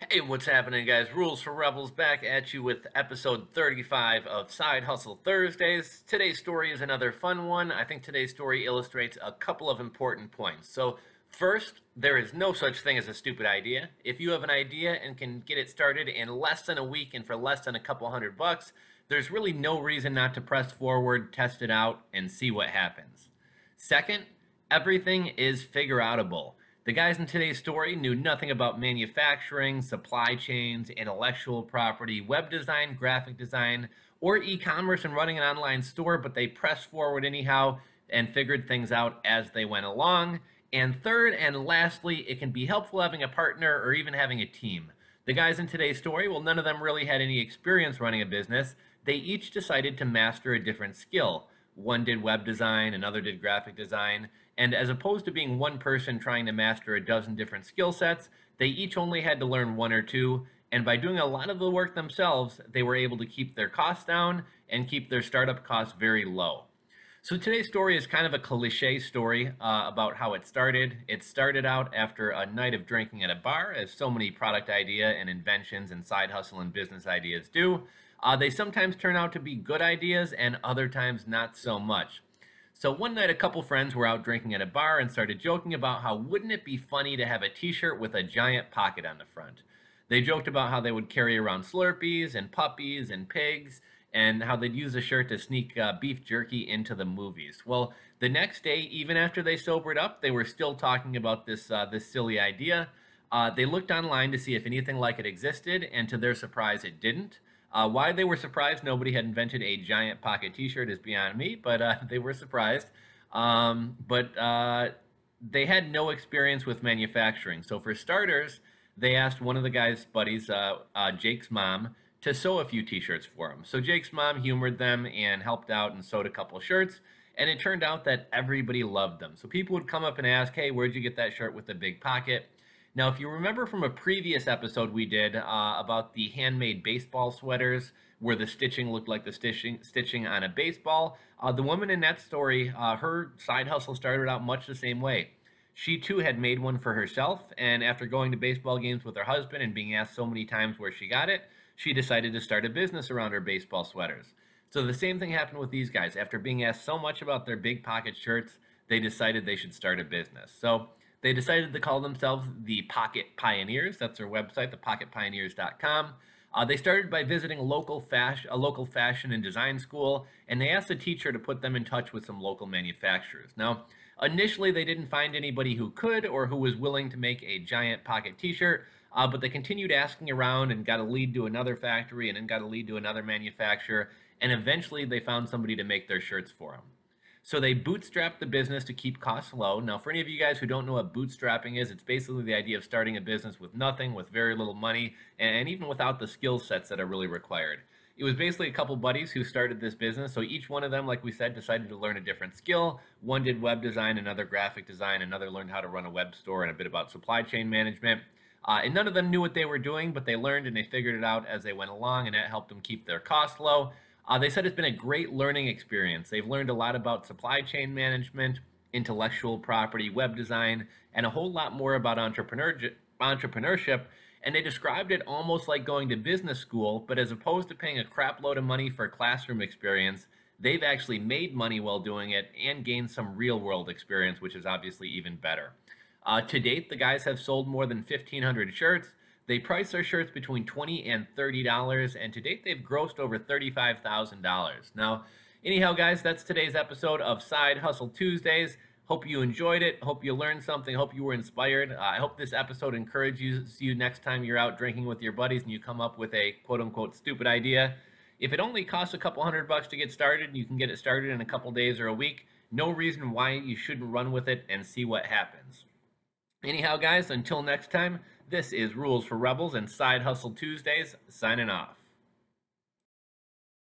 Hey, what's happening, guys? Rules for Rebels back at you with episode 35 of Side Hustle Thursdays. Today's story is another fun one. I think today's story illustrates a couple of important points. So, first, there is no such thing as a stupid idea. If you have an idea and can get it started in less than a week and for less than a couple $100, there's really no reason not to press forward, test it out, and see what happens. Second, everything is figure outable. The guys in today's story knew nothing about manufacturing, supply chains, intellectual property, web design, graphic design, or e-commerce and running an online store, but they pressed forward anyhow and figured things out as they went along. And third and lastly, it can be helpful having a partner or even having a team. The guys in today's story, well, none of them really had any experience running a business. They each decided to master a different skill. One did web design, another did graphic design, and as opposed to being one person trying to master a dozen different skill sets, they each only had to learn one or two, and by doing a lot of the work themselves, they were able to keep their costs down and keep their startup costs very low. So today's story is kind of a cliche story about how it started. It started out after a night of drinking at a bar, as so many product idea and inventions and side hustle and business ideas do. They sometimes turn out to be good ideas and other times not so much. So one night a couple friends were out drinking at a bar and started joking about how wouldn't it be funny to have a t-shirt with a giant pocket on the front. They joked about how they would carry around slurpees and puppies and pigs and how they'd use a shirt to sneak beef jerky into the movies. Well, the next day, even after they sobered up, they were still talking about this silly idea. They looked online to see if anything like it existed, and to their surprise, it didn't. Why they were surprised nobody had invented a giant pocket t-shirt is beyond me, but they were surprised. But they had no experience with manufacturing. So for starters, they asked one of the guy's buddies, Jake's mom, to sew a few t-shirts for him. So Jake's mom humored them and helped out and sewed a couple shirts. And it turned out that everybody loved them. So people would come up and ask, hey, where'd you get that shirt with the big pocket? Now, if you remember from a previous episode we did about the handmade baseball sweaters, where the stitching looked like the stitching on a baseball, the woman in that story, her side hustle started out much the same way. She too had made one for herself, and after going to baseball games with her husband and being asked so many times where she got it, she decided to start a business around her baseball sweaters. So the same thing happened with these guys. After being asked so much about their big pocket shirts, they decided they should start a business. So they decided to call themselves the Pocket Pioneers. That's their website, thepocketpioneers.com. They started by visiting a local fashion and design school, and they asked the teacher to put them in touch with some local manufacturers. Now, initially, they didn't find anybody who could or who was willing to make a giant pocket t-shirt, but they continued asking around and got a lead to another factory and then got a lead to another manufacturer, and eventually they found somebody to make their shirts for them. So they bootstrapped the business to keep costs low. Now, for any of you guys who don't know what bootstrapping is, it's basically the idea of starting a business with nothing, with very little money, and even without the skill sets that are really required. It was basically a couple buddies who started this business. So each one of them, like we said, decided to learn a different skill. One did web design, another graphic design, another learned how to run a web store and a bit about supply chain management. And none of them knew what they were doing, but they learned and they figured it out as they went along, and that helped them keep their costs low. They said it's been a great learning experience. They've learned a lot about supply chain management, intellectual property, web design, and a whole lot more about entrepreneurship. And they described it almost like going to business school, but as opposed to paying a crap load of money for classroom experience, they've actually made money while doing it and gained some real world experience, which is obviously even better. To date, the guys have sold more than 1,500 shirts. They price their shirts between $20 and $30, and to date they've grossed over $35,000. Now, anyhow, guys, that's today's episode of Side Hustle Tuesdays. Hope you enjoyed it. Hope you learned something. Hope you were inspired. I hope this episode encourages you next time you're out drinking with your buddies and you come up with a quote-unquote stupid idea. If it only costs a couple $100 to get started, and you can get it started in a couple days or a week, no reason why you shouldn't run with it and see what happens. Anyhow, guys, until next time, this is Rules for Rebels and Side Hustle Tuesdays, signing off.